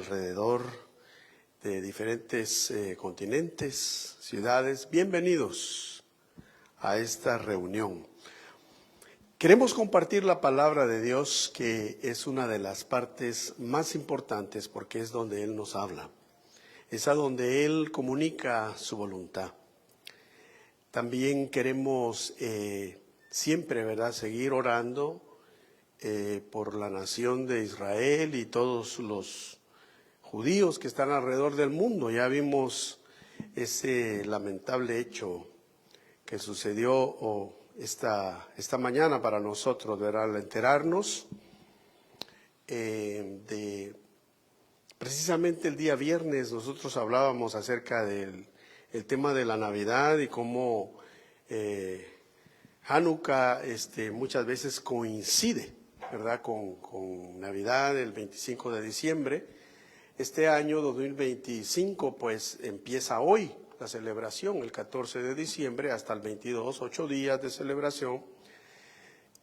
alrededor de diferentes continentes, ciudades. Bienvenidos a esta reunión. Queremos compartir la palabra de Dios, que es una de las partes más importantes porque es donde Él nos habla. Es a donde Él comunica su voluntad. También queremos siempre, ¿verdad?, seguir orando por la nación de Israel y todos los judíos que están alrededor del mundo. Ya vimos ese lamentable hecho que sucedió esta mañana para nosotros, ¿verdad?, al enterarnos de precisamente el día viernes. Nosotros hablábamos acerca del tema de la Navidad y cómo Hanukkah muchas veces coincide, ¿verdad?, con Navidad, el 25 de diciembre. Este año 2025 pues empieza hoy la celebración, el 14 de diciembre hasta el 22, 8 días de celebración.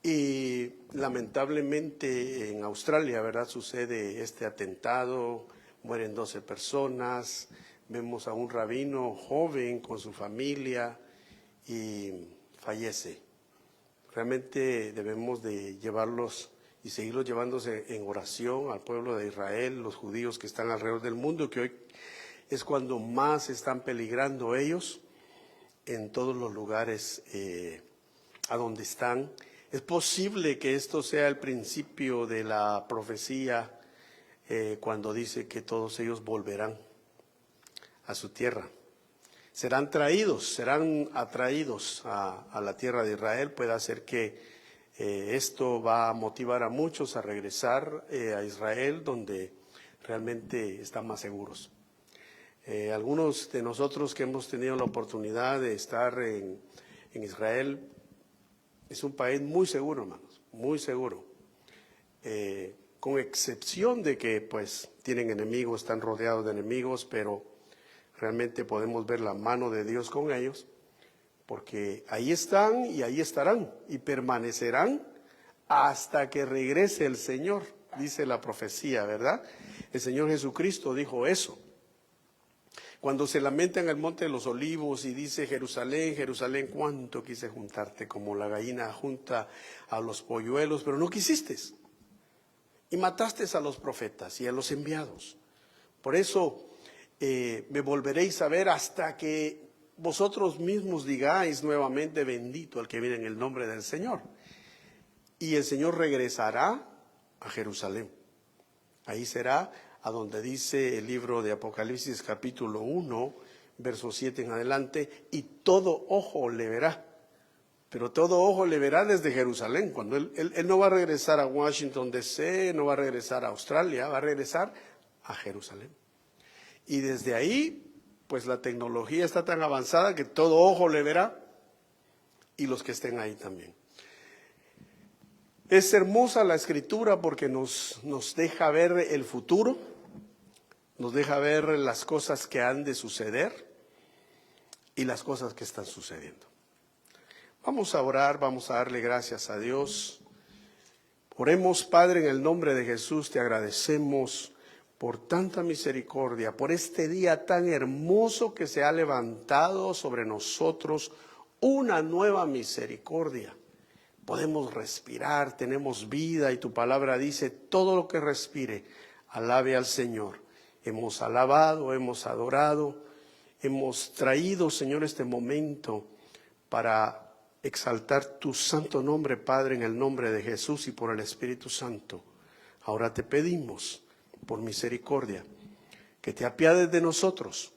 Y lamentablemente en Australia, ¿verdad?, sucede este atentado, mueren 12 personas, vemos a un rabino joven con su familia y fallece. Realmente debemos de llevarlos y seguirlos llevándose en oración al pueblo de Israel, los judíos que están alrededor del mundo, que hoy es cuando más están peligrando ellos en todos los lugares a donde están. Es posible que esto sea el principio de la profecía cuando dice que todos ellos volverán a su tierra. Serán atraídos a la tierra de Israel. Puede ser que esto va a motivar a muchos a regresar a Israel, donde realmente están más seguros. Algunos de nosotros que hemos tenido la oportunidad de estar en Israel, es un país muy seguro, hermanos, muy seguro. Con excepción de que pues tienen enemigos, están rodeados de enemigos, pero realmente podemos ver la mano de Dios con ellos, porque ahí están y ahí estarán y permanecerán hasta que regrese el Señor, dice la profecía, ¿verdad? El Señor Jesucristo dijo eso. Cuando se lamenta en el monte de los olivos y dice: Jerusalén, Jerusalén, cuánto quise juntarte como la gallina junta a los polluelos, pero no quisiste, y mataste a los profetas y a los enviados. Por eso me volveréis a ver hasta que vosotros mismos digáis nuevamente: bendito el que viene en el nombre del Señor. Y el Señor regresará a Jerusalén. Ahí será a donde dice el libro de Apocalipsis capítulo 1, verso 7 en adelante: y todo ojo le verá. Pero todo ojo le verá desde Jerusalén. Cuando él no va a regresar a Washington DC, no va a regresar a Australia, va a regresar a Jerusalén. Y desde ahí, pues la tecnología está tan avanzada que todo ojo le verá, y los que estén ahí también. Es hermosa la escritura porque nos deja ver el futuro, nos deja ver las cosas que han de suceder y las cosas que están sucediendo. Vamos a orar, vamos a darle gracias a Dios. Oremos. Padre, en el nombre de Jesús te agradecemos por tanta misericordia, por este día tan hermoso que se ha levantado sobre nosotros, una nueva misericordia. Podemos respirar, tenemos vida, y tu palabra dice: todo lo que respire, alabe al Señor. Hemos alabado, hemos adorado, hemos traído, Señor, este momento para exaltar tu santo nombre, Padre, en el nombre de Jesús y por el Espíritu Santo. Ahora te pedimos, por misericordia, que te apiades de nosotros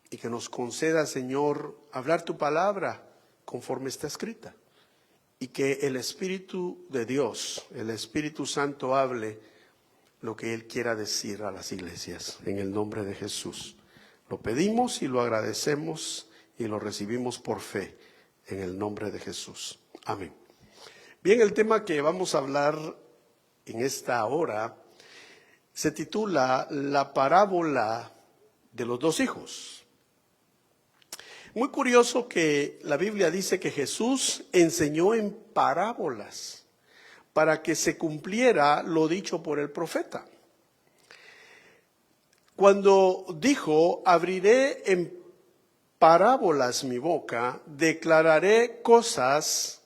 y que nos conceda, Señor, hablar tu palabra conforme está escrita, y que el Espíritu de Dios, el Espíritu Santo, hable lo que Él quiera decir a las iglesias, en el nombre de Jesús. Lo pedimos y lo agradecemos y lo recibimos por fe, en el nombre de Jesús. Amén. Bien, el tema que vamos a hablar en esta hora se titula La parábola de los dos hijos. Muy curioso que la Biblia dice que Jesús enseñó en parábolas – para que se cumpliera lo dicho por el profeta. cuando dijo, abriré en parábolas mi boca, declararé cosas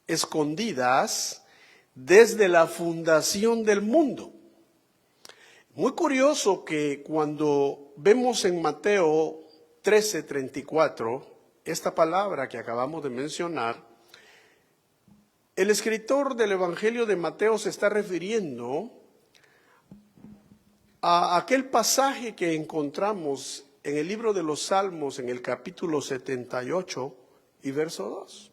escondidas desde la fundación del mundo. Muy curioso que cuando vemos en Mateo 13:34, esta palabra que acabamos de mencionar, el escritor del Evangelio de Mateo se está refiriendo a aquel pasaje que encontramos en el libro de los Salmos, en el capítulo 78 y verso 2.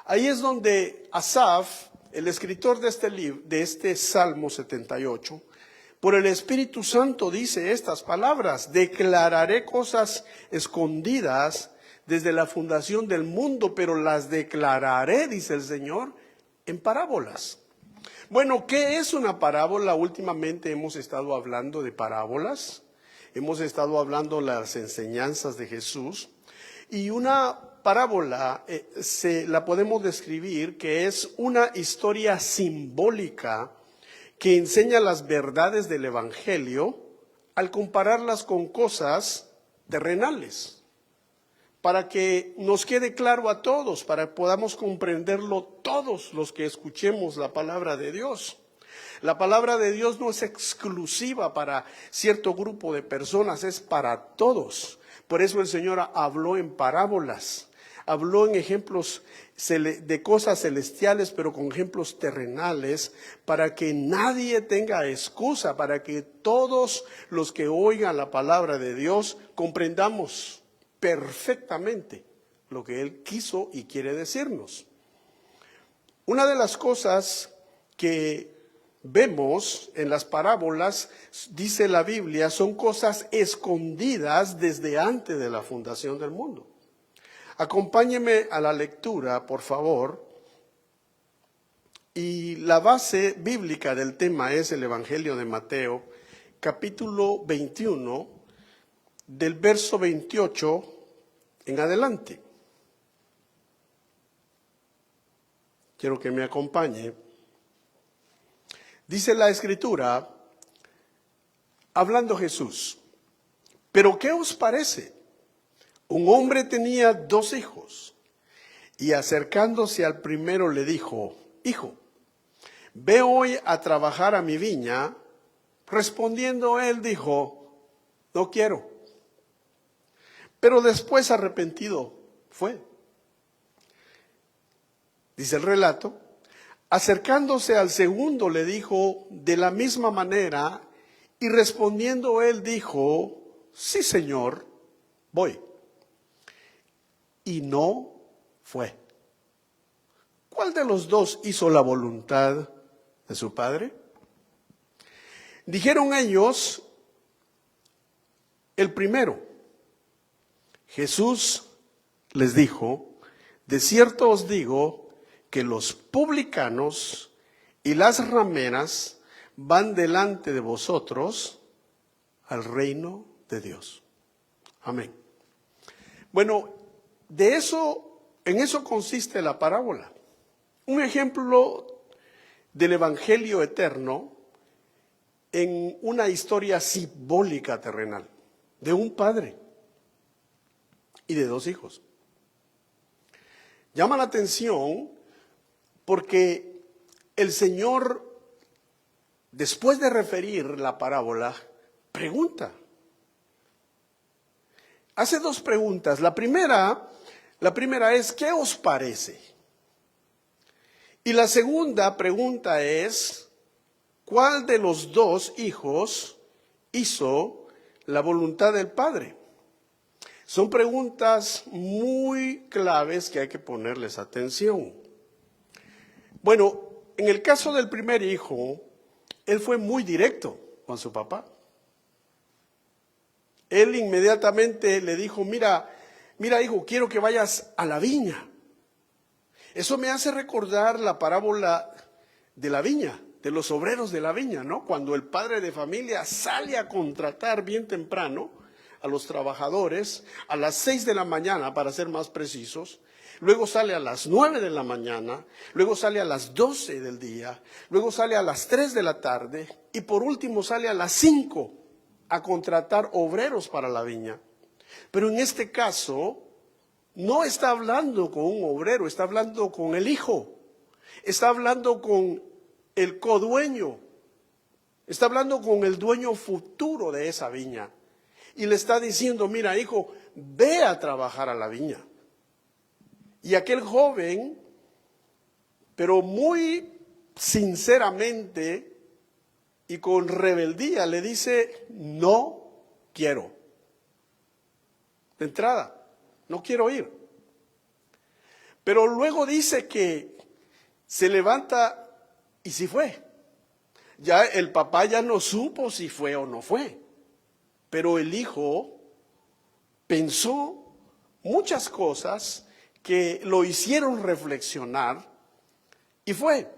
Ahí es donde Asaf, el escritor de este Salmo 78, por el Espíritu Santo dice estas palabras: declararé cosas escondidas desde la fundación del mundo, pero las declararé, dice el Señor, en parábolas. Bueno, ¿qué es una parábola? Últimamente hemos estado hablando de parábolas, hemos estado hablando de las enseñanzas de Jesús, y una parábola la podemos describir que es una historia simbólica que enseña las verdades del Evangelio al compararlas con cosas terrenales, para que nos quede claro a todos, para que podamos comprenderlo todos los que escuchemos la palabra de Dios. La palabra de Dios no es exclusiva para cierto grupo de personas, es para todos. Por eso el Señor habló en parábolas, habló en ejemplos de cosas celestiales, pero con ejemplos terrenales, para que nadie tenga excusa, para que todos los que oigan la palabra de Dios comprendamos perfectamente lo que Él quiso y quiere decirnos. Una de las cosas que vemos en las parábolas, dice la Biblia, son cosas escondidas desde antes de la fundación del mundo. Acompáñeme a la lectura, por favor. Y la base bíblica del tema es el Evangelio de Mateo, capítulo 21, del verso 28 en adelante. Quiero que me acompañe. Dice la Escritura, hablando Jesús: ¿pero qué os parece? Un hombre tenía 2 hijos, y acercándose al primero le dijo: Hijo, ve hoy a trabajar a mi viña. Respondiendo él dijo: no quiero. Pero después, arrepentido, fue. Dice el relato: acercándose al segundo le dijo de la misma manera, y respondiendo él dijo: sí, Señor, voy. Y no fue. ¿Cuál de los 2 hizo la voluntad de su padre? Dijeron ellos: el primero. Jesús les dijo: de cierto os digo que los publicanos y las rameras van delante de vosotros al reino de Dios. Amén. Bueno, en eso consiste la parábola. Un ejemplo del Evangelio eterno en una historia simbólica terrenal de un padre y de 2 hijos. Llama la atención porque el Señor, después de referir la parábola, pregunta. Hace 2 preguntas. La primera es: ¿qué os parece? Y la segunda pregunta es: ¿cuál de los 2 hijos hizo la voluntad del Padre? Son preguntas muy claves que hay que ponerles atención. Bueno, en el caso del primer hijo, él fue muy directo con su papá. Él inmediatamente le dijo: mira hijo, quiero que vayas a la viña. Eso me hace recordar la parábola de la viña, de los obreros de la viña, ¿no? Cuando el padre de familia sale a contratar bien temprano a los trabajadores, a las 6 de la mañana, para ser más precisos, luego sale a las 9 de la mañana, luego sale a las 12 del día, luego sale a las 3 de la tarde y por último sale a las 5 a contratar obreros para la viña. Pero en este caso, no está hablando con un obrero, está hablando con el hijo, está hablando con el codueño, está hablando con el dueño futuro de esa viña. Y le está diciendo, mira hijo, ve a trabajar a la viña. Y aquel joven, pero muy sinceramente y con rebeldía, le dice, no quiero. De entrada, no quiero ir. Pero luego dice que se levanta y sí fue. Ya el papá ya no supo si fue o no fue. Pero el hijo pensó muchas cosas que lo hicieron reflexionar y fue.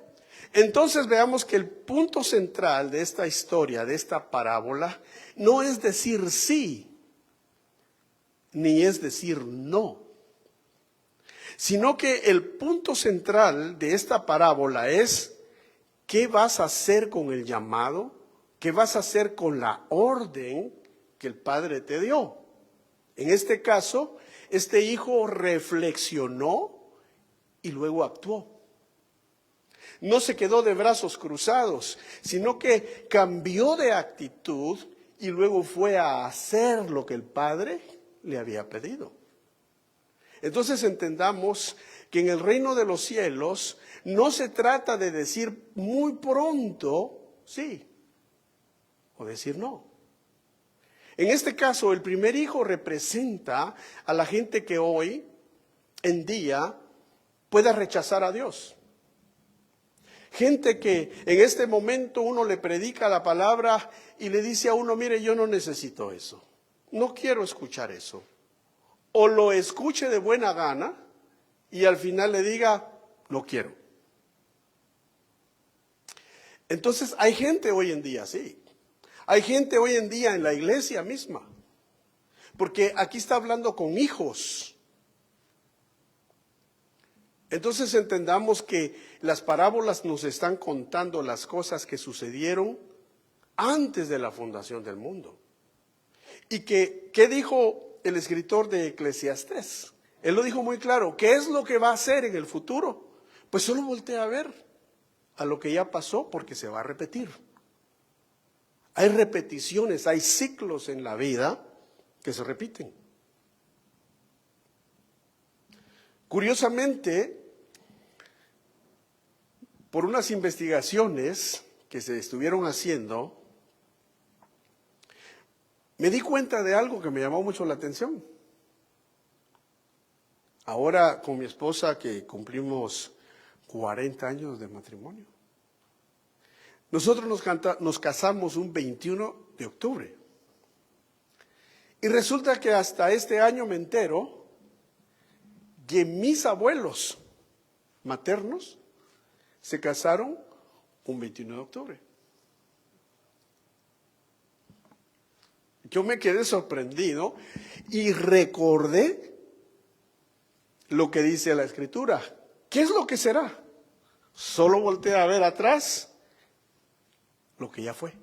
Entonces veamos que el punto central de esta historia, de esta parábola, no es decir sí, ni es decir no, sino que el punto central de esta parábola es ¿qué vas a hacer con el llamado? ¿Qué vas a hacer con la orden que el Padre te dio? En este caso, este hijo reflexionó y luego actuó. No se quedó de brazos cruzados, sino que cambió de actitud y luego fue a hacer lo que el Padre le había pedido. Entonces entendamos que en el reino de los cielos no se trata de decir muy pronto sí o decir no. En este caso, el primer hijo representa a la gente que hoy en día pueda rechazar a Dios. Gente que en este momento uno le predica la palabra y le dice a uno, mire, yo no necesito eso, no quiero escuchar eso. O lo escuche de buena gana y al final le diga, no quiero. Entonces hay gente hoy en día así. Hay gente hoy en día en la iglesia misma. Porque aquí está hablando con hijos. Entonces entendamos que las parábolas nos están contando las cosas que sucedieron antes de la fundación del mundo. Y que, ¿qué dijo el escritor de Eclesiastés? Él lo dijo muy claro. ¿Qué es lo que va a hacer en el futuro? Pues solo voltea a ver a lo que ya pasó porque se va a repetir. Hay repeticiones, hay ciclos en la vida que se repiten. Curiosamente, por unas investigaciones que se estuvieron haciendo, me di cuenta de algo que me llamó mucho la atención. Ahora con mi esposa que cumplimos 40 años de matrimonio. Nosotros nos casamos un 21 de octubre. Y resulta que hasta este año me entero que mis abuelos maternos se casaron un 21 de octubre. Yo me quedé sorprendido y recordé lo que dice la Escritura. ¿Qué es lo que será? Solo voltea a ver atrás lo que ya fue.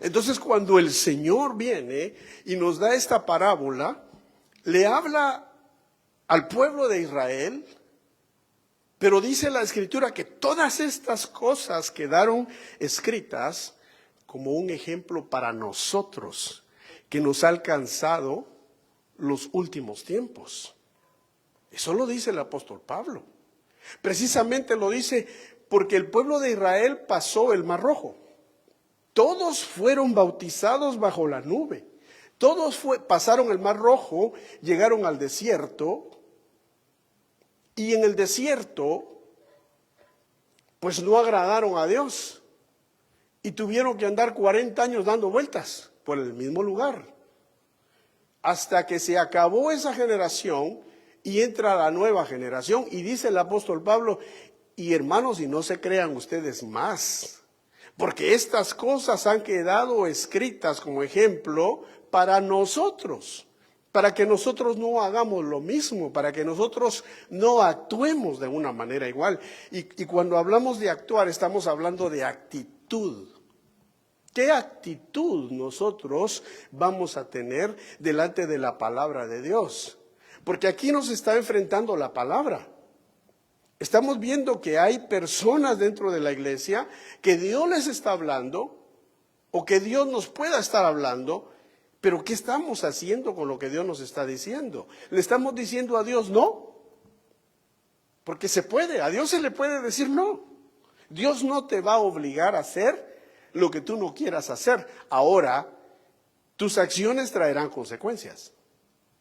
Entonces cuando el Señor viene y nos da esta parábola, le habla al pueblo de Israel, pero dice la Escritura que todas estas cosas quedaron escritas como un ejemplo para nosotros, que nos ha alcanzado los últimos tiempos. Eso lo dice el apóstol Pablo. Precisamente lo dice porque el pueblo de Israel pasó el Mar Rojo. Todos fueron bautizados bajo la nube. Todos pasaron el Mar Rojo, llegaron al desierto. Y en el desierto, pues no agradaron a Dios. Y tuvieron que andar 40 años dando vueltas por el mismo lugar. Hasta que se acabó esa generación y entra la nueva generación. Y dice el apóstol Pablo, y hermanos, y no se crean ustedes más, porque estas cosas han quedado escritas como ejemplo para nosotros, para que nosotros no hagamos lo mismo, para que nosotros no actuemos de una manera igual. Y cuando hablamos de actuar, estamos hablando de actitud. ¿Qué actitud nosotros vamos a tener delante de la palabra de Dios? Porque aquí nos está enfrentando la palabra. Estamos viendo que hay personas dentro de la iglesia que Dios les está hablando o que Dios nos pueda estar hablando, pero ¿qué estamos haciendo con lo que Dios nos está diciendo? ¿Le estamos diciendo a Dios no? Porque se puede, a Dios se le puede decir no. Dios no te va a obligar a hacer lo que tú no quieras hacer. Ahora, tus acciones traerán consecuencias.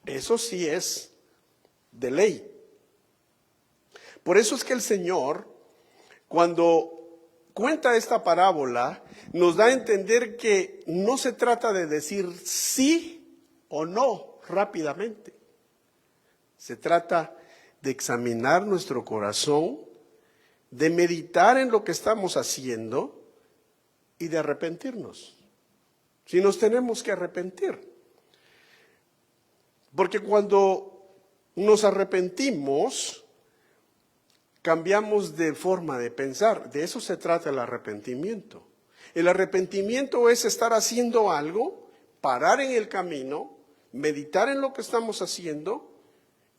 Eso sí es de ley. Por eso es que el Señor, cuando cuenta esta parábola, nos da a entender que no se trata de decir sí o no rápidamente. Se trata de examinar nuestro corazón, de meditar en lo que estamos haciendo y de arrepentirnos. Si nos tenemos que arrepentir. Porque cuando nos arrepentimos, cambiamos de forma de pensar. De eso se trata el arrepentimiento. El arrepentimiento es estar haciendo algo, parar en el camino, meditar en lo que estamos haciendo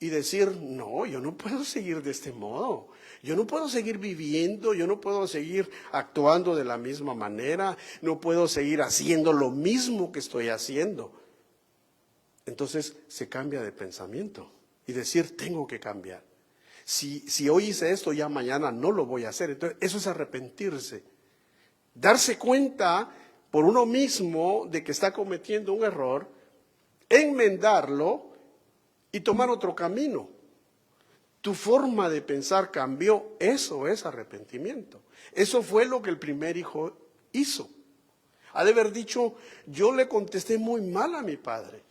y decir, no, yo no puedo seguir de este modo. Yo no puedo seguir viviendo, yo no puedo seguir actuando de la misma manera, no puedo seguir haciendo lo mismo que estoy haciendo. Entonces se cambia de pensamiento y decir, tengo que cambiar. Si hoy hice esto, ya mañana no lo voy a hacer. Entonces eso es arrepentirse. Darse cuenta por uno mismo de que está cometiendo un error, enmendarlo y tomar otro camino. Tu forma de pensar cambió, eso es arrepentimiento. Eso fue lo que el primer hijo hizo. Ha de haber dicho, yo le contesté muy mal a mi padre.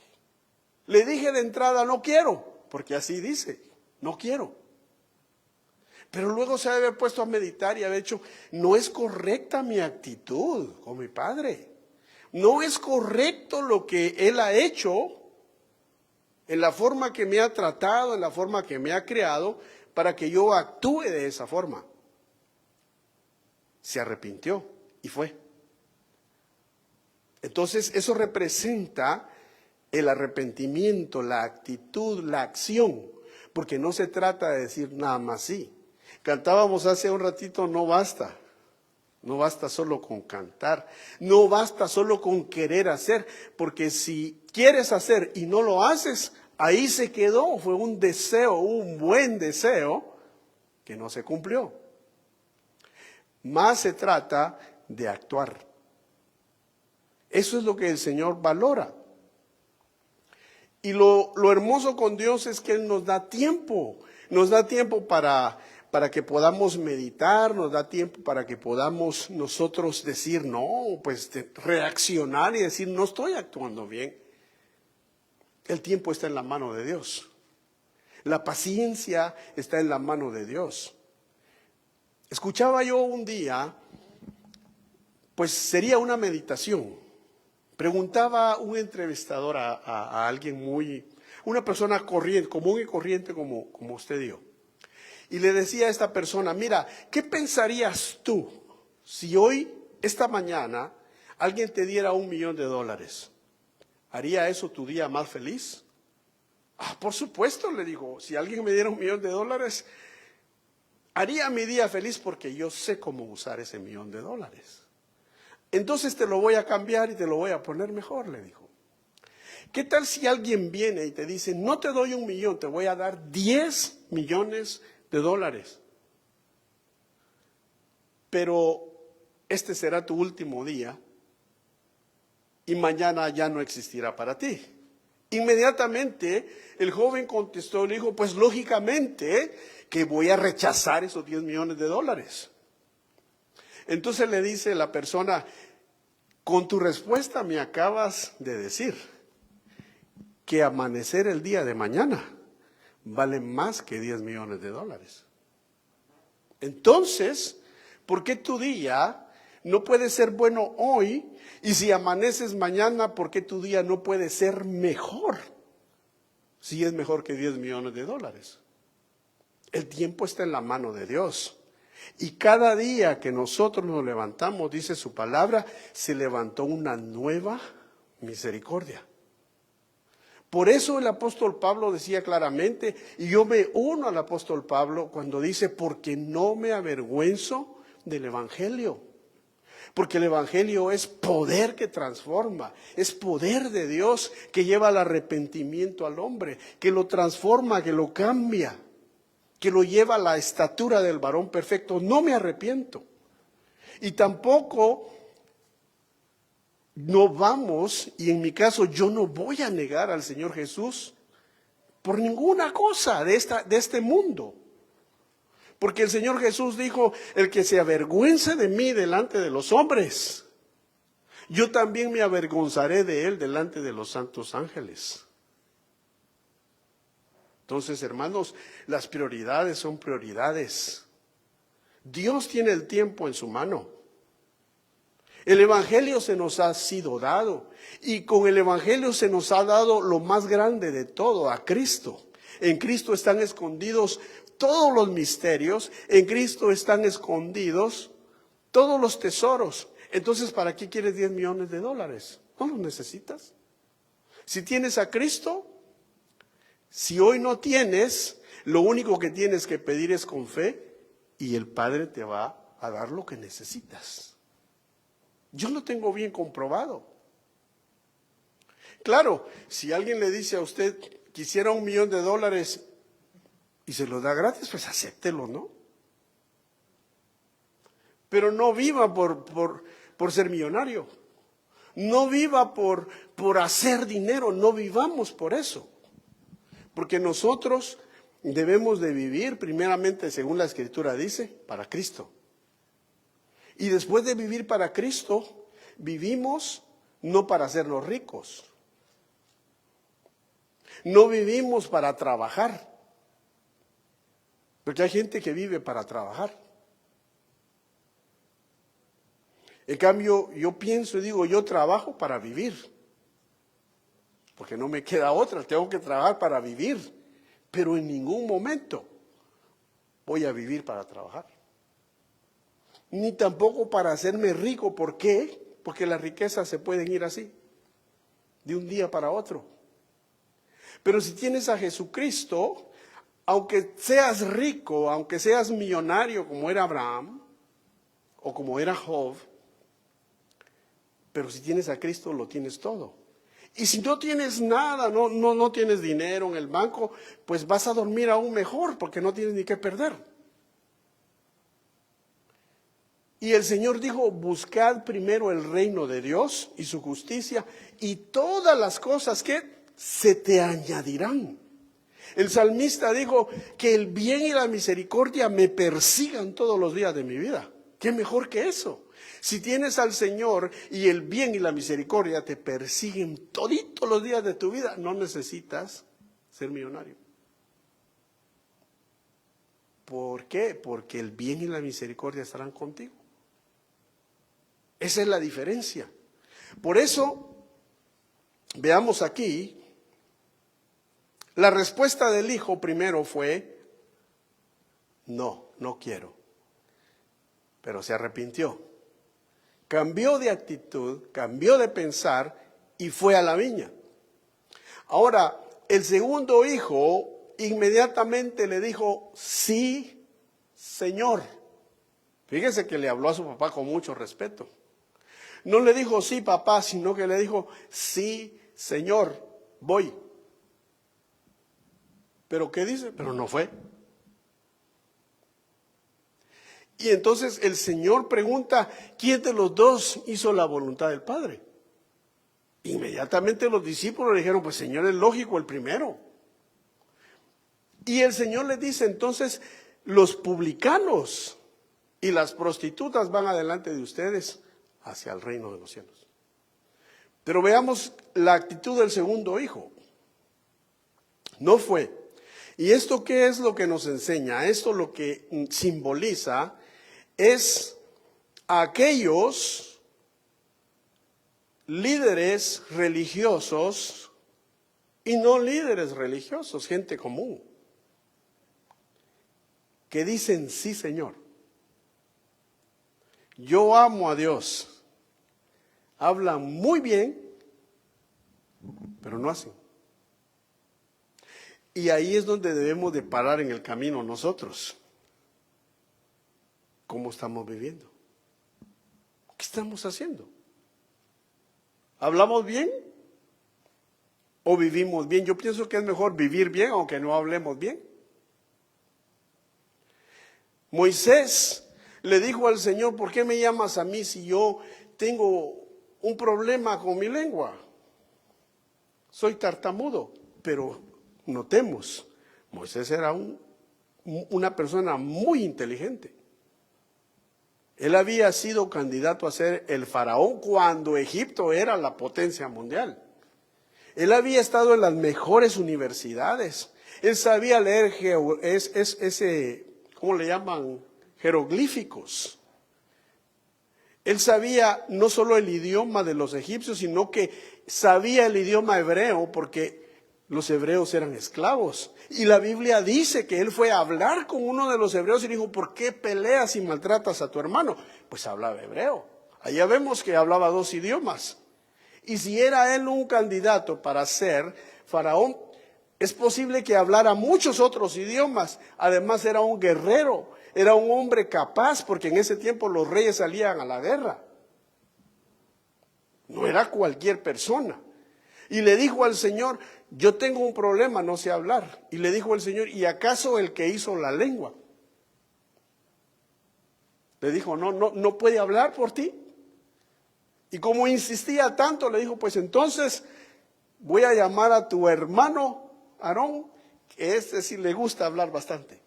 Le dije de entrada, no quiero, porque así dice, no quiero. Pero luego se ha de haber puesto a meditar y haber dicho, no es correcta mi actitud con mi padre. No es correcto lo que él ha hecho en la forma que me ha tratado, en la forma que me ha creado, para que yo actúe de esa forma. Se arrepintió y fue. Entonces eso representa el arrepentimiento, la actitud, la acción, porque no se trata de decir nada más sí. Cantábamos hace un ratito, no basta solo con cantar, no basta solo con querer hacer, porque si quieres hacer y no lo haces, ahí se quedó, fue un deseo, un buen deseo que no se cumplió. Más se trata de actuar. Eso es lo que el Señor valora. Y lo hermoso con Dios es que Él nos da tiempo para que podamos meditar, nos da tiempo para que podamos nosotros decir, no, pues reaccionar y decir, no estoy actuando bien. El tiempo está en la mano de Dios. La paciencia está en la mano de Dios. Escuchaba yo un día, pues sería una meditación. Preguntaba un entrevistador a alguien una persona corriente, común y corriente como usted y yo. Y le decía a esta persona, mira, ¿qué pensarías tú si hoy, esta mañana, alguien te diera $1 millón? ¿Haría eso tu día más feliz? Por supuesto, le digo, si alguien me diera $1 millón, haría mi día feliz porque yo sé cómo usar ese $1 millón. Entonces te lo voy a cambiar y te lo voy a poner mejor, le dijo. ¿Qué tal si alguien viene y te dice, no te doy $1 millón, te voy a dar $10 millones? Pero este será tu último día y mañana ya no existirá para ti. Inmediatamente el joven contestó, le dijo, pues lógicamente que voy a rechazar esos $10 millones. Entonces le dice la persona, con tu respuesta me acabas de decir que amanecer el día de mañana vale más que $10 millones. Entonces, ¿por qué tu día no puede ser bueno hoy? Y si amaneces mañana, ¿por qué tu día no puede ser mejor? Si es mejor que $10 millones. El tiempo está en la mano de Dios. Y cada día que nosotros nos levantamos, dice su palabra, se levantó una nueva misericordia. Por eso el apóstol Pablo decía claramente, y yo me uno al apóstol Pablo cuando dice, porque no me avergüenzo del evangelio. Porque el evangelio es poder que transforma, es poder de Dios que lleva al arrepentimiento al hombre, que lo transforma, que lo cambia, que lo lleva a la estatura del varón perfecto. No me arrepiento. Y tampoco no vamos, y en mi caso yo no voy a negar al Señor Jesús por ninguna cosa de este mundo. Porque el Señor Jesús dijo, el que se avergüence de mí delante de los hombres, yo también me avergonzaré de él delante de los santos ángeles. Entonces, hermanos, las prioridades son prioridades. Dios tiene el tiempo en su mano. El evangelio se nos ha sido dado y con el evangelio se nos ha dado lo más grande de todo, a Cristo. En Cristo están escondidos todos los misterios, en Cristo están escondidos todos los tesoros. Entonces, ¿para qué quieres 10 millones de dólares? No los necesitas. Si tienes a Cristo, si hoy no tienes, lo único que tienes que pedir es con fe y el Padre te va a dar lo que necesitas. Yo lo tengo bien comprobado. Claro, si alguien le dice a usted, quisiera $1 millón y se lo da gratis, pues acéptelo, ¿no? Pero no viva por ser millonario. No viva por hacer dinero, no vivamos por eso. Porque nosotros debemos de vivir primeramente, según la Escritura dice, para Cristo. Y después de vivir para Cristo, vivimos no para hacernos ricos. No vivimos para trabajar. Porque hay gente que vive para trabajar. En cambio, yo pienso y digo, yo trabajo para vivir. Porque no me queda otra, tengo que trabajar para vivir. Pero en ningún momento voy a vivir para trabajar. Ni tampoco para hacerme rico. ¿Por qué? Porque las riquezas se pueden ir así, de un día para otro. Pero si tienes a Jesucristo, aunque seas rico, aunque seas millonario como era Abraham o como era Job, pero si tienes a Cristo lo tienes todo. Y si no tienes nada, no tienes dinero en el banco, pues vas a dormir aún mejor porque no tienes ni qué perder. Y el Señor dijo, buscad primero el reino de Dios y su justicia y todas las cosas que se te añadirán. El salmista dijo que el bien y la misericordia me persigan todos los días de mi vida. ¿Qué mejor que eso? Si tienes al Señor y el bien y la misericordia te persiguen toditos los días de tu vida, no necesitas ser millonario. ¿Por qué? Porque el bien y la misericordia estarán contigo. Esa es la diferencia. Por eso, veamos aquí, la respuesta del hijo primero fue, no quiero. Pero se arrepintió. Cambió de actitud, cambió de pensar y fue a la viña. Ahora, el segundo hijo inmediatamente le dijo, sí, Señor. Fíjese que le habló a su papá con mucho respeto. No le dijo sí, papá, sino que le dijo sí, Señor, voy. ¿Pero qué dice? Pero no fue. Y entonces el Señor pregunta, ¿quién de los dos hizo la voluntad del Padre? Inmediatamente los discípulos le dijeron, pues Señor, es lógico, el primero. Y el Señor les dice, entonces, los publicanos y las prostitutas van adelante de ustedes hacia el reino de los cielos. Pero veamos la actitud del segundo hijo. No fue. ¿Y esto qué es lo que nos enseña? Esto lo que simboliza es a aquellos líderes religiosos y no líderes religiosos, gente común, que dicen sí, Señor. yo amo a Dios, hablan muy bien, pero no hacen. Y ahí es donde debemos de parar en el camino nosotros. ¿Cómo estamos viviendo? ¿Qué estamos haciendo? ¿Hablamos bien o vivimos bien? Yo pienso que es mejor vivir bien aunque no hablemos bien. Moisés le dijo al Señor, ¿por qué me llamas a mí si yo tengo un problema con mi lengua? Soy tartamudo. Pero notemos, Moisés era una persona muy inteligente. Él había sido candidato a ser el faraón cuando Egipto era la potencia mundial. Él había estado en las mejores universidades. Él sabía leer ¿cómo le llaman? Jeroglíficos. Él sabía no solo el idioma de los egipcios, sino que sabía el idioma hebreo porque los hebreos eran esclavos. Y la Biblia dice que él fue a hablar con uno de los hebreos y dijo, ¿por qué peleas y maltratas a tu hermano? Pues hablaba hebreo. Allá vemos que hablaba 2 idiomas. Y si era él un candidato para ser faraón, es posible que hablara muchos otros idiomas. Además era un guerrero, era un hombre capaz, porque en ese tiempo los reyes salían a la guerra. No era cualquier persona. Y le dijo al Señor, yo tengo un problema, no sé hablar. Y le dijo el Señor, ¿y acaso el que hizo la lengua? Le dijo, no puede hablar por ti. Y como insistía tanto, le dijo, pues entonces voy a llamar a tu hermano Aarón, que sí le gusta hablar bastante.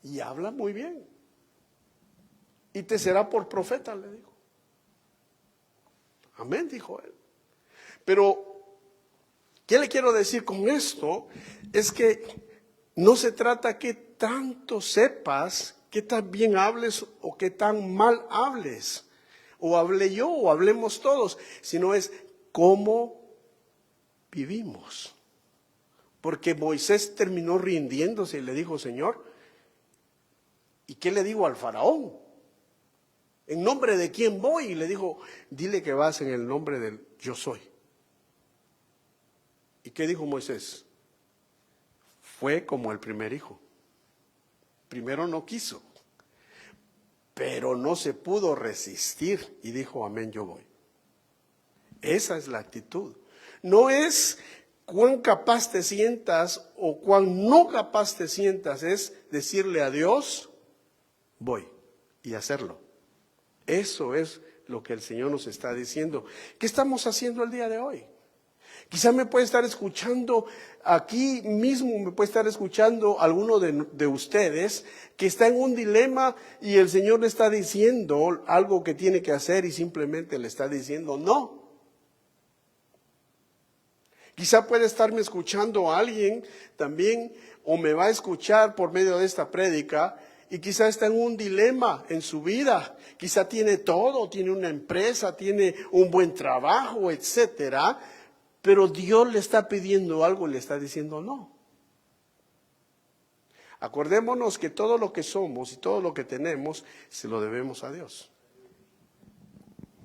Y habla muy bien. Y te será por profeta, le dijo. Amén, dijo él. Pero ¿qué le quiero decir con esto? Es que no se trta que tanto sepas, que tan bien hables o que tan mal hables, o hable yo o hablemos todos, sino es cómo vivimos. Porque Moisés terminó rindiéndose y le dijo, Señor, ¿y qué le digo al faraón? ¿En nombre de quién voy? Y le dijo, dile que vas en el nombre del yo soy. ¿Y qué dijo Moisés? Fue como el primer hijo. Primero no quiso, pero no se pudo resistir y dijo, amén, yo voy. Esa es la actitud. No es cuán capaz te sientas o cuán no capaz te sientas, es decirle a Dios, voy, y hacerlo. Eso es lo que el Señor nos está diciendo. ¿Qué estamos haciendo el día de hoy? Quizá me puede estar escuchando aquí mismo, me puede estar escuchando alguno de ustedes que está en un dilema y el Señor le está diciendo algo que tiene que hacer y simplemente le está diciendo no. Quizá puede estarme escuchando alguien también o me va a escuchar por medio de esta prédica y quizá está en un dilema en su vida. Quizá tiene todo, tiene una empresa, tiene un buen trabajo, etcétera. Pero Dios le está pidiendo algo y le está diciendo no. Acordémonos que todo lo que somos y todo lo que tenemos se lo debemos a Dios.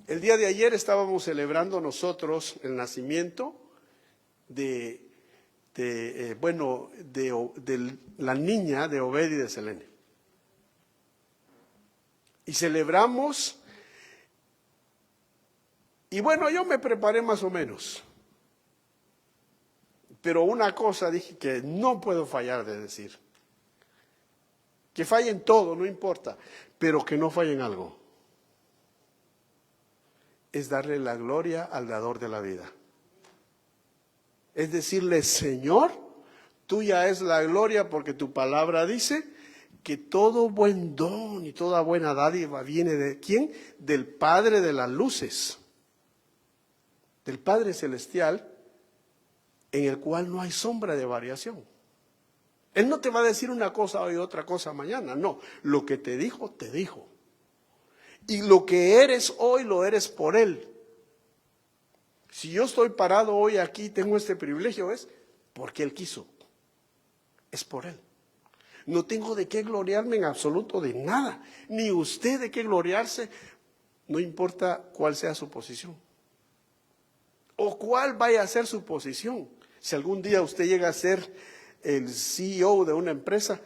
El día de ayer estábamos celebrando nosotros el nacimiento de la niña de Obed y de Selene. Y celebramos, y bueno, yo me preparé más o menos. Pero una cosa dije que no puedo fallar de decir. Que fallen todo, no importa, pero que no fallen algo. Es darle la gloria al dador de la vida. Es decirle, Señor, tuya es la gloria porque tu palabra dice que todo buen don y toda buena dádiva viene de ¿quién? Del Padre de las luces, del Padre celestial, en el cual no hay sombra de variación. Él no te va a decir una cosa hoy y otra cosa mañana, no. Lo que te dijo, te dijo. Y lo que eres hoy, lo eres por Él. Si yo estoy parado hoy aquí, tengo este privilegio, es porque Él quiso. Es por Él. No tengo de qué gloriarme en absoluto de nada. Ni usted de qué gloriarse, no importa cuál sea su posición o cuál vaya a ser su posición. Si algún día usted llega a ser el CEO de una empresa,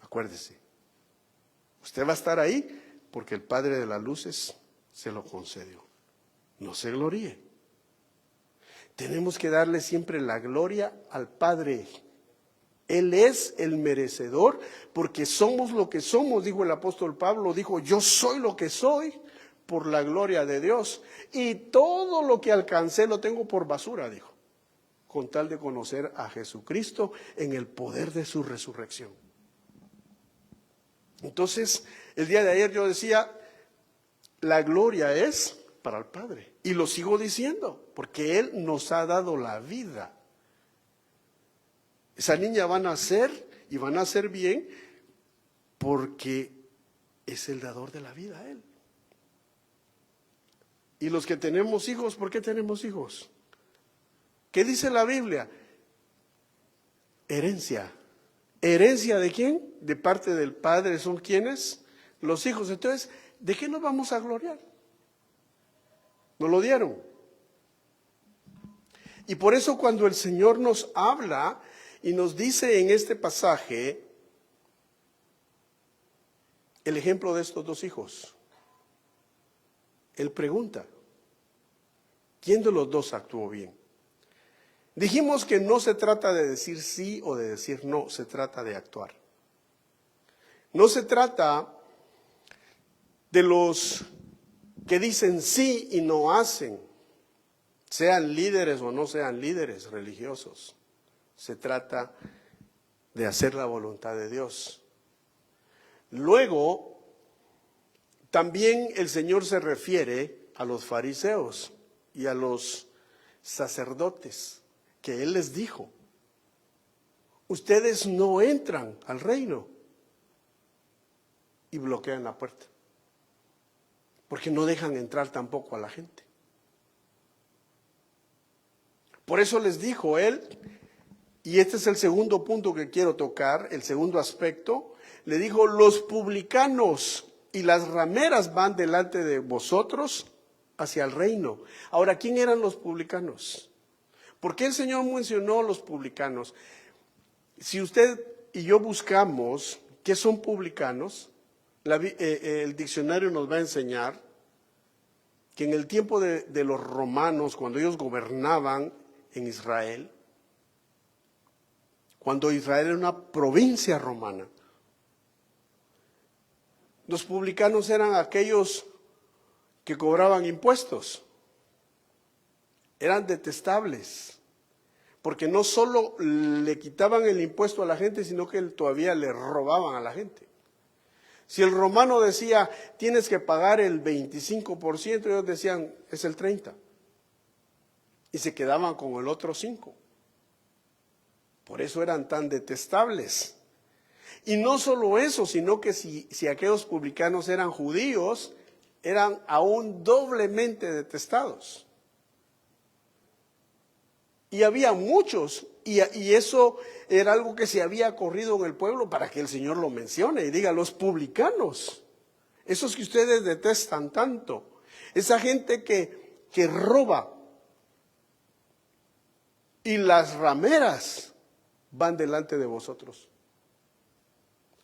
acuérdese, usted va a estar ahí porque el Padre de las Luces se lo concedió. No se gloríe. Tenemos que darle siempre la gloria al Padre. Él es el merecedor porque somos lo que somos, dijo el apóstol Pablo, dijo, yo soy lo que soy por la gloria de Dios y todo lo que alcancé lo tengo por basura, dijo, con tal de conocer a Jesucristo en el poder de su resurrección. Entonces, el día de ayer yo decía, la gloria es para el Padre y lo sigo diciendo porque Él nos ha dado la vida. Esa niña va a nacer y va a nacer bien porque es el dador de la vida, Él. Y los que tenemos hijos, ¿por qué tenemos hijos? ¿Qué dice la Biblia? Herencia. ¿Herencia de quién? De parte del Padre. ¿Son quiénes? Los hijos. Entonces, ¿de qué nos vamos a gloriar? Nos lo dieron. Y por eso cuando el Señor nos habla y nos dice en este pasaje el ejemplo de estos dos hijos, Él pregunta, ¿quién de los dos actuó bien? Dijimos que no se trata de decir sí o de decir no, se trata de actuar. No se trata de los que dicen sí y no hacen, sean líderes o no sean líderes religiosos. Se trata de hacer la voluntad de Dios. Luego, también el Señor se refiere a los fariseos y a los sacerdotes, que Él les dijo, ustedes no entran al reino, y bloquean la puerta, porque no dejan entrar tampoco a la gente. Por eso les dijo Él, y este es el segundo punto que quiero tocar, el segundo aspecto, le dijo, los publicanos y las rameras van delante de vosotros hacia el reino. Ahora, ¿quién eran los publicanos? ¿Por qué el Señor mencionó los publicanos? Si usted y yo buscamos qué son publicanos, el diccionario nos va a enseñar que en el tiempo de los romanos, cuando ellos gobernaban en Israel, cuando Israel era una provincia romana, los publicanos eran aquellos que cobraban impuestos. Eran detestables, porque no solo le quitaban el impuesto a la gente, sino que todavía le robaban a la gente. Si el romano decía, tienes que pagar el 25%, ellos decían, es el 30%. Y se quedaban con el otro 5%. Por eso eran tan detestables. Y no solo eso, sino que si aquellos publicanos eran judíos, eran aún doblemente detestados. Y había muchos, y eso era algo que se había corrido en el pueblo para que el Señor lo mencione y diga, los publicanos, esos que ustedes detestan tanto, esa gente que roba, y las rameras van delante de vosotros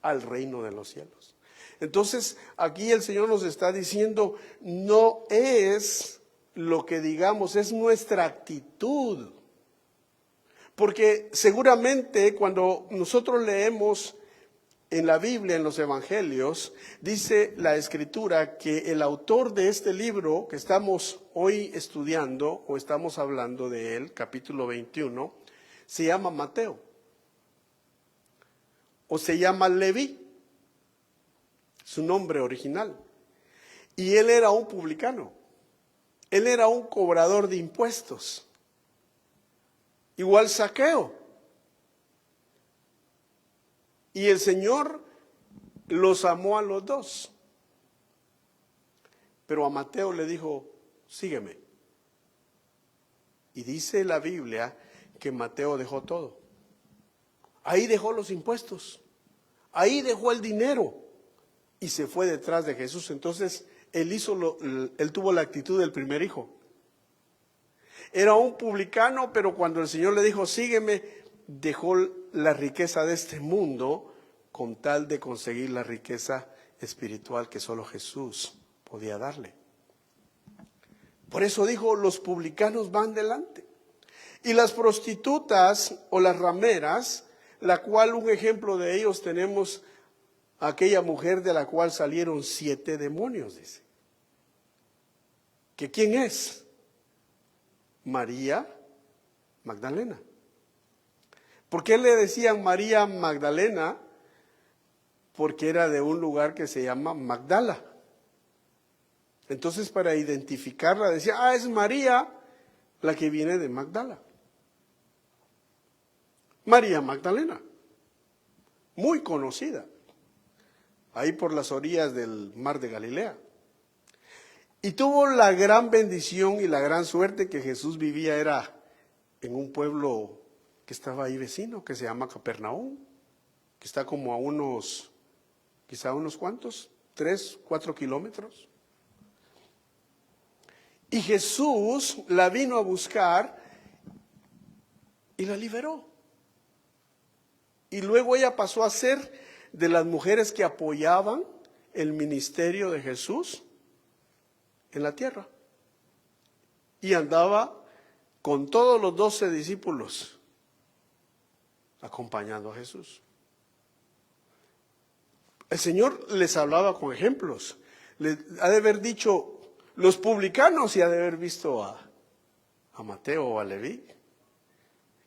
al reino de los cielos. Entonces, aquí el Señor nos está diciendo, no es lo que digamos, es nuestra actitud. Porque seguramente cuando nosotros leemos en la Biblia, en los evangelios, dice la Escritura que el autor de este libro que estamos hoy estudiando, o estamos hablando de él, capítulo 21, se llama Mateo, o se llama Leví, su nombre original. Y él era un publicano, él era un cobrador de impuestos. Igual Zaqueo. Y el Señor los amó a los dos. Pero a Mateo le dijo, sígueme. Y dice la Biblia que Mateo dejó todo. Ahí dejó los impuestos. Ahí dejó el dinero. Y se fue detrás de Jesús. Entonces él tuvo la actitud del primer hijo. Era un publicano, pero cuando el Señor le dijo, sígueme, dejó la riqueza de este mundo con tal de conseguir la riqueza espiritual que solo Jesús podía darle. Por eso dijo, los publicanos van delante. Y las prostitutas o las rameras, la cual un ejemplo de ellos tenemos, aquella mujer de la cual salieron 7 demonios, dice. ¿Que quién es? María Magdalena. ¿Por qué le decían María Magdalena? Porque era de un lugar que se llama Magdala. Entonces, para identificarla decía, es María la que viene de Magdala. María Magdalena, muy conocida, ahí por las orillas del mar de Galilea. Y tuvo la gran bendición y la gran suerte que Jesús vivía era en un pueblo que estaba ahí vecino, que se llama Capernaum, que está como a unos, quizá unos cuantos, 3, 4 kilómetros. Y Jesús la vino a buscar y la liberó. Y luego ella pasó a ser de las mujeres que apoyaban el ministerio de Jesús en la tierra. Y andaba con todos los 12 discípulos acompañando a Jesús. El Señor les hablaba con ejemplos. Les ha de haber dicho los publicanos y ha de haber visto a Mateo o a Leví.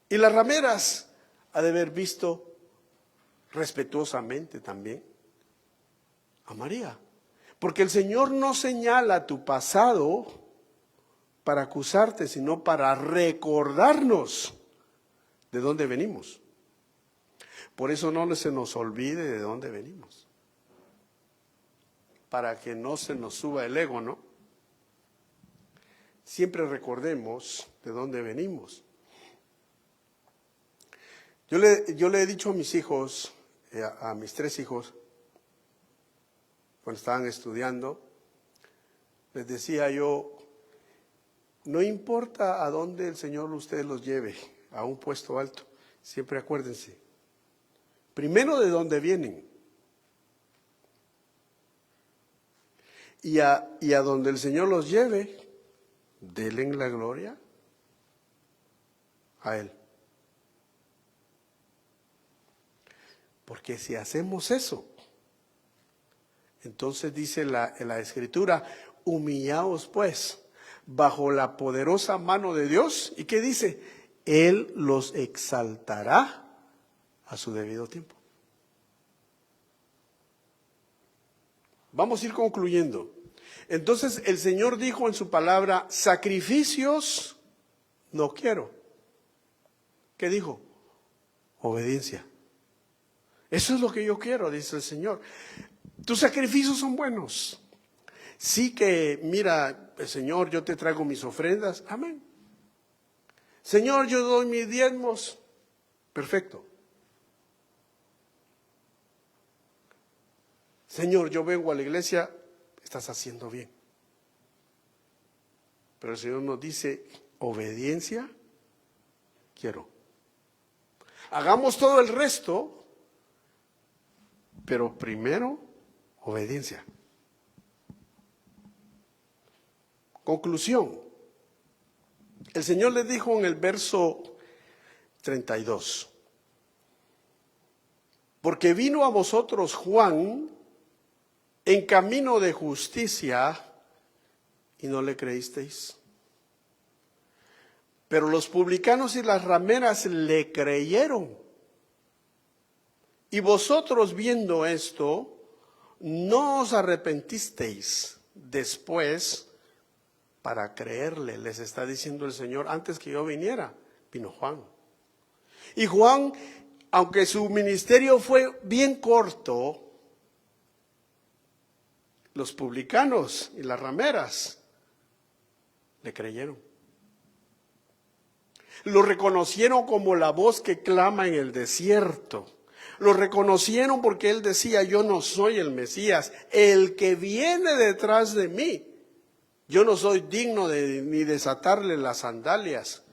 Y las rameras ha de haber visto respetuosamente también a María. Porque el Señor no señala tu pasado para acusarte, sino para recordarnos de dónde venimos. Por eso no se nos olvide de dónde venimos. Para que no se nos suba el ego, ¿no? Siempre recordemos de dónde venimos. Yo le he dicho a mis hijos, a mis 3 hijos, cuando estaban estudiando, les decía yo, no importa a dónde el Señor ustedes los lleve, a un puesto alto, siempre acuérdense, primero de dónde vienen, y a donde el Señor los lleve, denle la gloria a Él. Porque si hacemos eso, entonces dice la Escritura, humillaos pues bajo la poderosa mano de Dios. ¿Y qué dice? Él los exaltará a su debido tiempo. Vamos a ir concluyendo. Entonces el Señor dijo en su palabra, sacrificios no quiero. ¿Qué dijo? Obediencia. Eso es lo que yo quiero, dice el Señor. Tus sacrificios son buenos. Sí que, mira, Señor, yo te traigo mis ofrendas. Amén. Señor, yo doy mis diezmos. Perfecto. Señor, yo vengo a la iglesia. Estás haciendo bien. Pero el Señor nos dice, obediencia, quiero. Hagamos todo el resto, pero primero, obediencia. Conclusión. El Señor le dijo en el verso 32, porque vino a vosotros Juan en camino de justicia y no le creísteis. Pero los publicanos y las rameras le creyeron. Y vosotros viendo esto, no os arrepentisteis después para creerle. Les está diciendo el Señor, antes que yo viniera, vino Juan. Y Juan, aunque su ministerio fue bien corto, los publicanos y las rameras le creyeron. Lo reconocieron como la voz que clama en el desierto. Lo reconocieron porque él decía, yo no soy el Mesías, el que viene detrás de mí. Yo no soy digno ni desatarle las sandalias.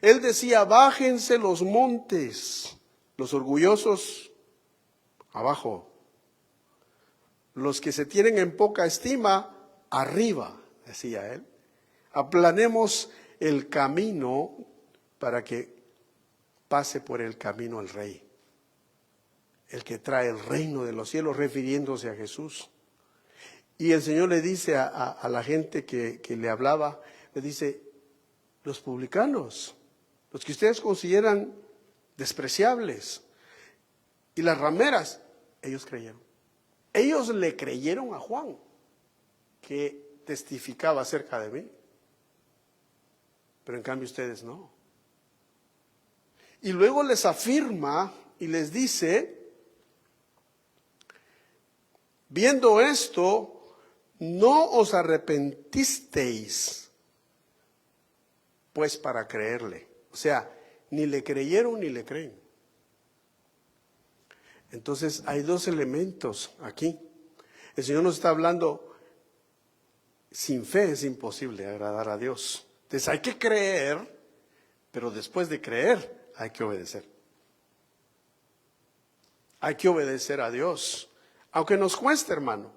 Él decía, bájense los montes, los orgullosos abajo, los que se tienen en poca estima arriba, decía él. Aplanemos el camino para que pase por el camino el Rey, el que trae el reino de los cielos, refiriéndose a Jesús. Y el Señor le dice a la gente que le hablaba, le dice, los publicanos, los que ustedes consideran despreciables, y las rameras, ellos creyeron. Ellos le creyeron a Juan, que testificaba acerca de mí. Pero en cambio ustedes no. Y luego les afirma y les dice, viendo esto, no os arrepentisteis, pues para creerle. O sea, ni le creyeron ni le creen. Entonces hay dos elementos aquí. El Señor nos está hablando, sin fe es imposible agradar a Dios. Entonces hay que creer, pero después de creer hay que obedecer. Hay que obedecer a Dios, aunque nos cueste, hermano,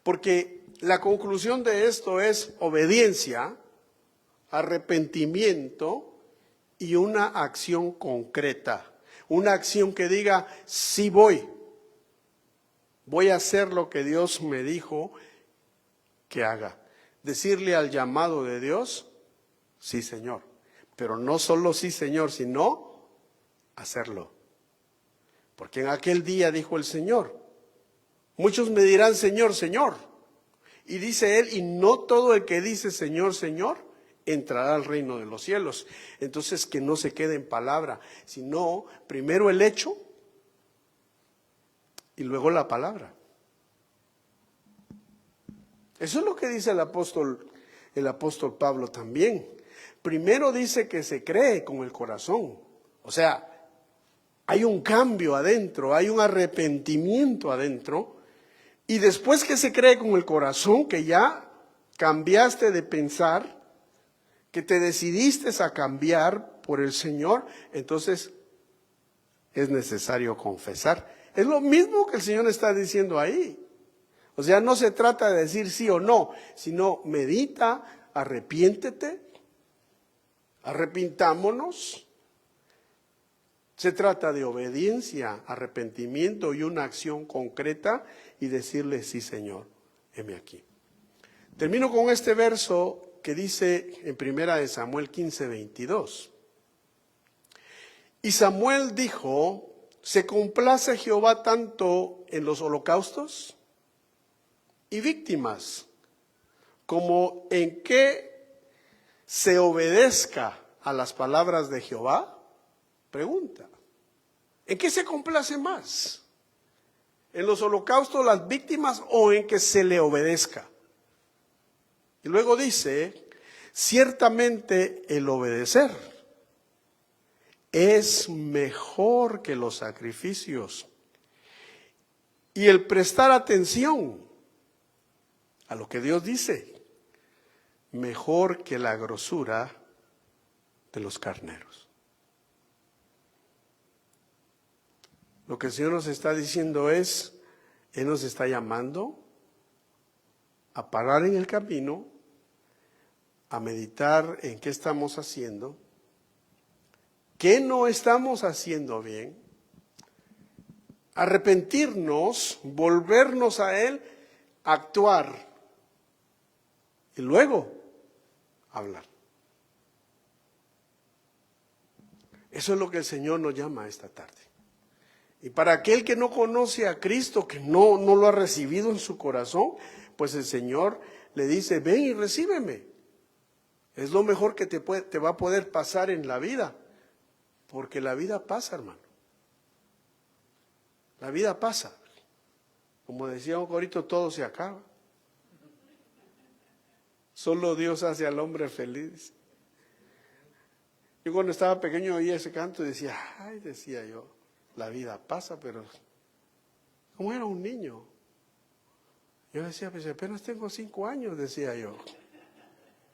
porque la conclusión de esto es obediencia, arrepentimiento y una acción concreta. Una acción que diga, sí voy a hacer lo que Dios me dijo que haga. Decirle al llamado de Dios, sí Señor. Pero no solo sí Señor, sino hacerlo. Porque en aquel día dijo el Señor, muchos me dirán Señor, Señor. Y dice él, y no todo el que dice Señor, Señor, entrará al reino de los cielos. Entonces que no se quede en palabra, sino primero el hecho y luego la palabra. Eso es lo que dice el apóstol Pablo también. Primero dice que se cree con el corazón. O sea, hay un cambio adentro, hay un arrepentimiento adentro. Y después que se cree con el corazón, que ya cambiaste de pensar, que te decidiste a cambiar por el Señor, entonces es necesario confesar. Es lo mismo que el Señor está diciendo ahí. O sea, no se trata de decir sí o no, sino medita, arrepiéntete, arrepintámonos. Se trata de obediencia, arrepentimiento y una acción concreta y decirle sí Señor, heme aquí. Termino con este verso que dice en 1 Samuel 15:22. Y Samuel dijo, ¿se complace Jehová tanto en los holocaustos y víctimas como en que se obedezca a las palabras de Jehová? Pregunta, ¿en qué se complace más? ¿En los holocaustos, las víctimas o en que se le obedezca? Y luego dice, ciertamente el obedecer es mejor que los sacrificios y el prestar atención a lo que Dios dice, mejor que la grosura de los carneros. Lo que el Señor nos está diciendo es, Él nos está llamando a parar en el camino, a meditar en qué estamos haciendo, qué no estamos haciendo bien, arrepentirnos, volvernos a Él, actuar y luego hablar. Eso es lo que el Señor nos llama esta tarde. Y para aquel que no conoce a Cristo, que no lo ha recibido en su corazón, pues el Señor le dice, ven y recíbeme. Es lo mejor que te va a poder pasar en la vida, porque la vida pasa, hermano. La vida pasa. Como decía un corito, todo se acaba. Solo Dios hace al hombre feliz. Yo cuando estaba pequeño oía ese canto y decía, ay, decía yo, la vida pasa, pero como era un niño. Yo decía, pues apenas tengo 5 años, decía yo.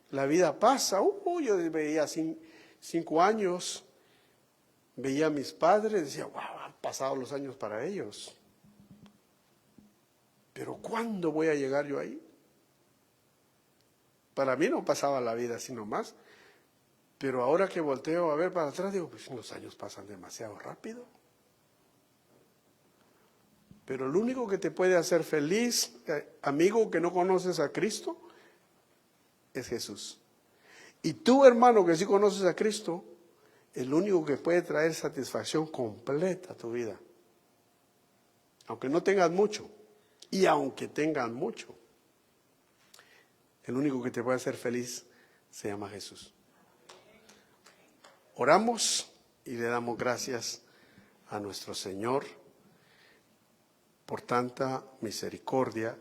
La vida pasa. Yo veía 5 años, veía a mis padres, decía, wow, han pasado los años para ellos. Pero ¿cuándo voy a llegar yo ahí? Para mí no pasaba la vida así nomás. Pero ahora que volteo a ver para atrás, digo, pues los años pasan demasiado rápido. Pero lo único que te puede hacer feliz, amigo que no conoces a Cristo, es Jesús. Y tú, hermano, que sí conoces a Cristo, el único que puede traer satisfacción completa a tu vida. Aunque no tengas mucho, y aunque tengas mucho, el único que te puede hacer feliz se llama Jesús. Oramos y le damos gracias a nuestro Señor por tanta misericordia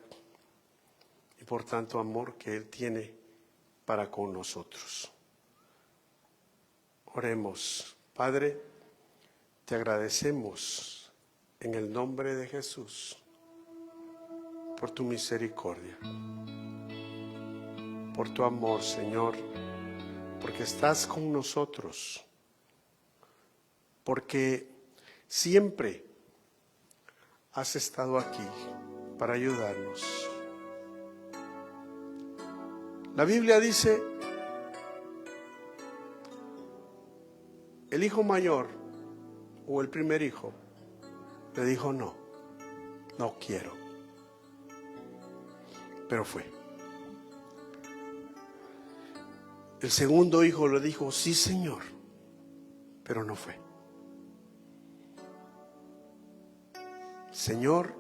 y por tanto amor que Él tiene para con nosotros. Oremos. Padre, te agradecemos en el nombre de Jesús por tu misericordia, por tu amor, Señor, porque estás con nosotros, porque siempre has estado aquí para ayudarnos. La Biblia dice, el hijo mayor o el primer hijo le dijo no quiero, pero fue. El segundo hijo le dijo, sí Señor, pero no fue. Señor,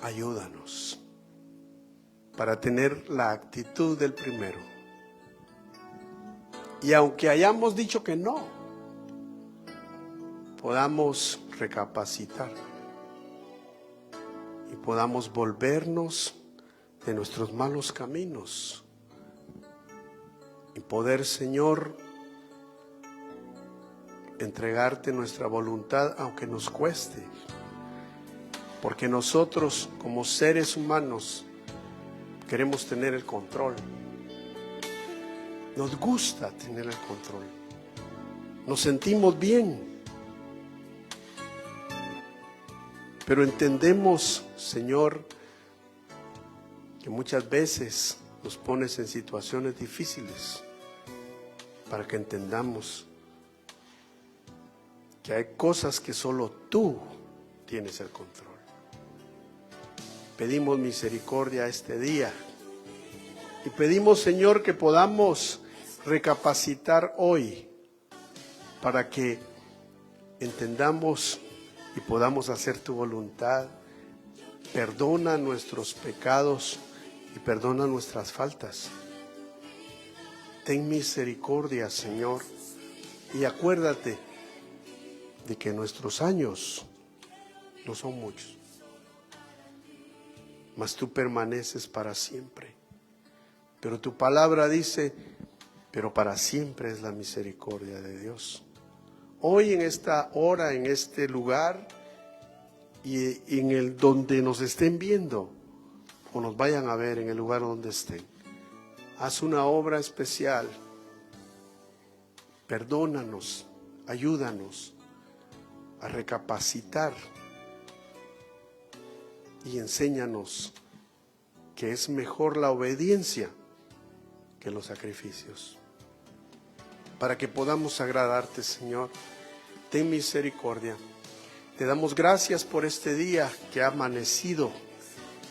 ayúdanos para tener la actitud del primero. Y aunque hayamos dicho que no, podamos recapacitar y podamos volvernos de nuestros malos caminos y poder, Señor, entregarte nuestra voluntad aunque nos cueste. Porque nosotros como seres humanos queremos tener el control. Nos gusta tener el control. Nos sentimos bien. Pero entendemos, Señor, que muchas veces nos pones en situaciones difíciles para que entendamos que hay cosas que solo tú tienes el control. Pedimos misericordia este día y pedimos, Señor, que podamos recapacitar hoy para que entendamos y podamos hacer tu voluntad. Perdona nuestros pecados y perdona nuestras faltas. Ten misericordia, Señor, y acuérdate de que nuestros años no son muchos, mas tú permaneces para siempre. Pero tu palabra dice, pero para siempre es la misericordia de Dios. Hoy en esta hora, en este lugar y en el donde nos estén viendo o nos vayan a ver en el lugar donde estén, haz una obra especial. Perdónanos, ayúdanos a recapacitar y enséñanos que es mejor la obediencia que los sacrificios. Para que podamos agradarte, Señor, ten misericordia. Te damos gracias por este día que ha amanecido,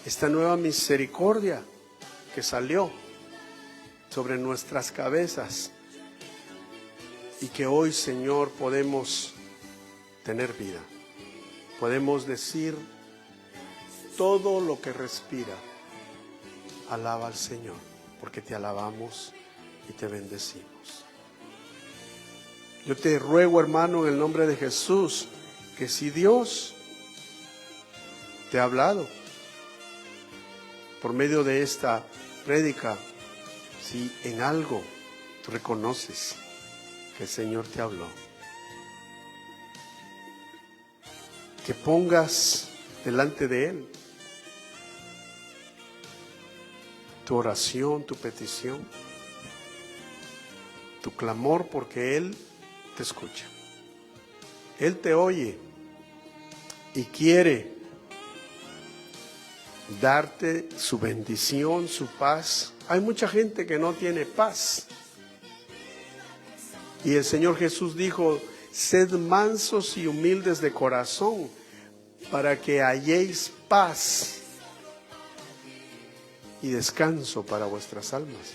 esta nueva misericordia que salió sobre nuestras cabezas y que hoy, Señor, podemos tener vida. Podemos decir todo lo que respira, alaba al Señor, porque te alabamos y te bendecimos. Yo te ruego, hermano, en el nombre de Jesús, que si Dios te ha hablado por medio de esta prédica, si en algo tú reconoces que el Señor te habló, que pongas delante de Él. Tu oración, tu petición, tu clamor, porque Él te escucha. Él te oye y quiere darte su bendición, su paz. Hay mucha gente que no tiene paz. Y el Señor Jesús dijo: sed mansos y humildes de corazón, para que halléis paz y descanso para vuestras almas.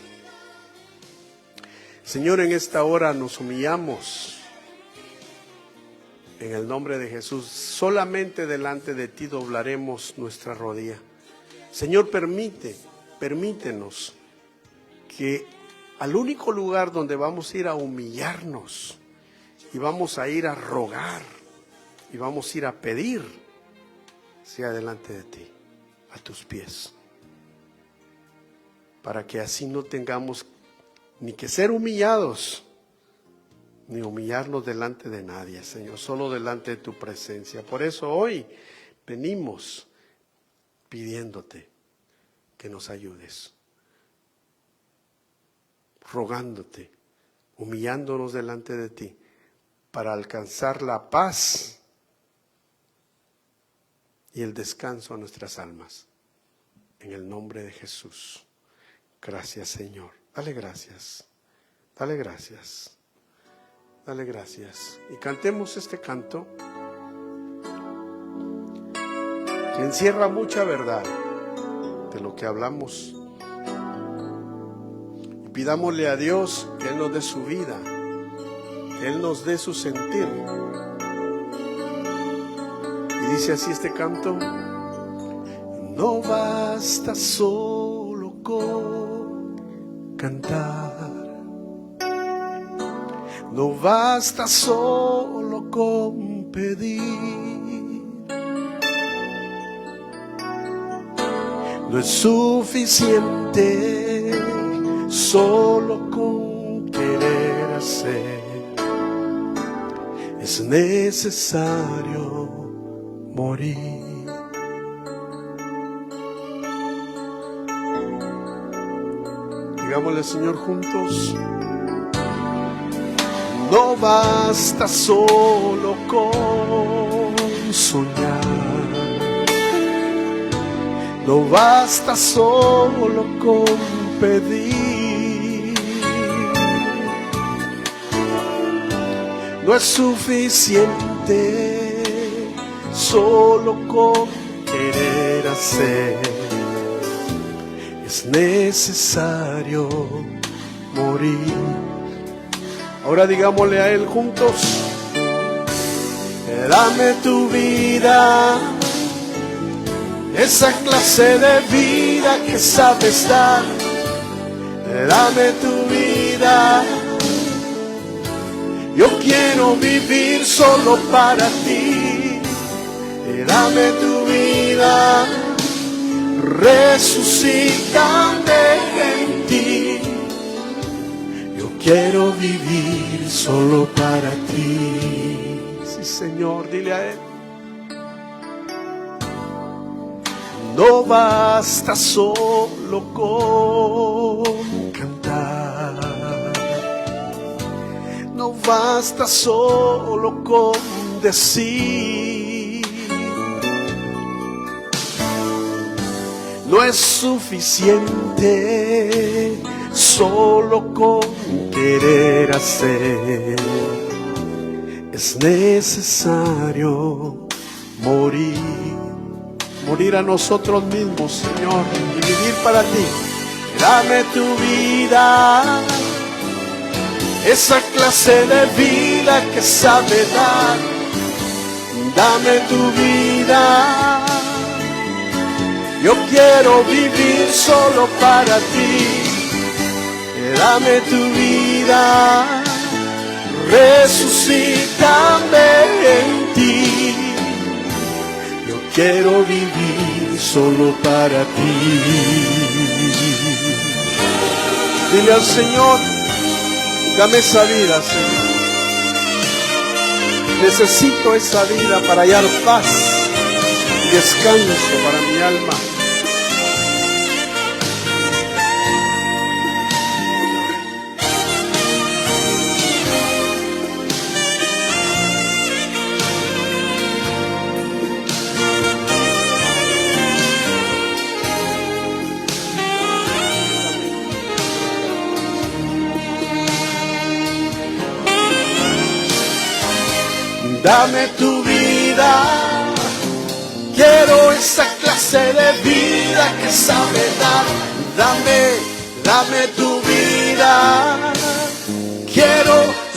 Señor, en esta hora nos humillamos en el nombre de Jesús. Solamente delante de ti doblaremos nuestra rodilla. Señor, permítenos que al único lugar donde vamos a ir a humillarnos y vamos a ir a rogar y vamos a ir a pedir sea delante de ti, a tus pies, para que así no tengamos ni que ser humillados, ni humillarnos delante de nadie, Señor, solo delante de tu presencia. Por eso hoy venimos pidiéndote que nos ayudes, rogándote, humillándonos delante de ti, para alcanzar la paz y el descanso a nuestras almas. En el nombre de Jesús. Gracias, Señor. Dale gracias. Dale gracias. Dale gracias. Y cantemos este canto que encierra mucha verdad de lo que hablamos. Y pidámosle a Dios que Él nos dé su vida, que Él nos dé su sentir. Y dice así este canto: no basta solo con cantar, no basta solo con pedir, no es suficiente solo con querer hacer, es necesario morir. Digámosle, Señor, juntos: no basta solo con soñar, no basta solo con pedir, no es suficiente solo con querer hacer, es necesario morir. Ahora digámosle a Él juntos: dame tu vida, esa clase de vida que sabes dar. Dame tu vida, yo quiero vivir solo para ti. Dame tu vida, resucítame en ti. Yo quiero vivir solo para ti. Sí, Señor, dile a Él: no basta solo con cantar, no basta solo con decir, no es suficiente solo con querer hacer, es necesario morir. Morir a nosotros mismos, Señor, y vivir para ti. Dame tu vida, esa clase de vida que sabe dar. Dame tu vida, yo quiero vivir solo para ti. Dame tu vida, resucítame en ti. Yo quiero vivir solo para ti. Dile al Señor: dame esa vida, Señor. Necesito esa vida para hallar paz, y descanso para mi alma. Dame tu vida, quiero esa clase de vida que sabe dar. Dame tu vida,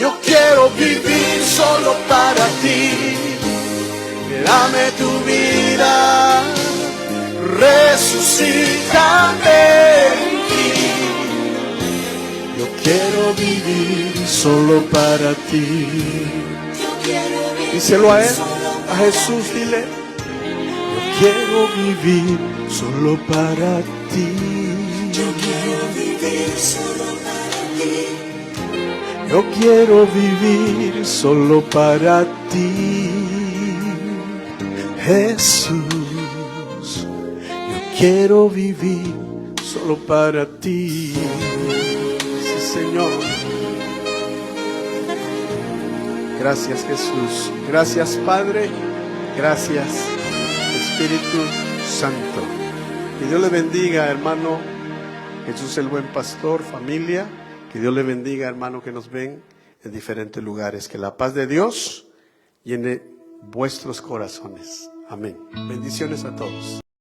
yo quiero vivir solo para ti. Dame tu vida, resucítame en ti. Yo quiero vivir solo para ti. Díselo a él, a Jesús, dile: yo quiero vivir solo para ti. Yo quiero vivir solo para ti. Yo quiero vivir solo para ti, Jesús. Yo quiero vivir solo para ti. Sí, Señor. Gracias, Jesús. Gracias, Padre. Gracias, Espíritu Santo. Que Dios le bendiga, hermano. Jesús el buen pastor, familia. Que Dios le bendiga, hermano, que nos ven en diferentes lugares. Que la paz de Dios llene vuestros corazones. Amén. Bendiciones a todos.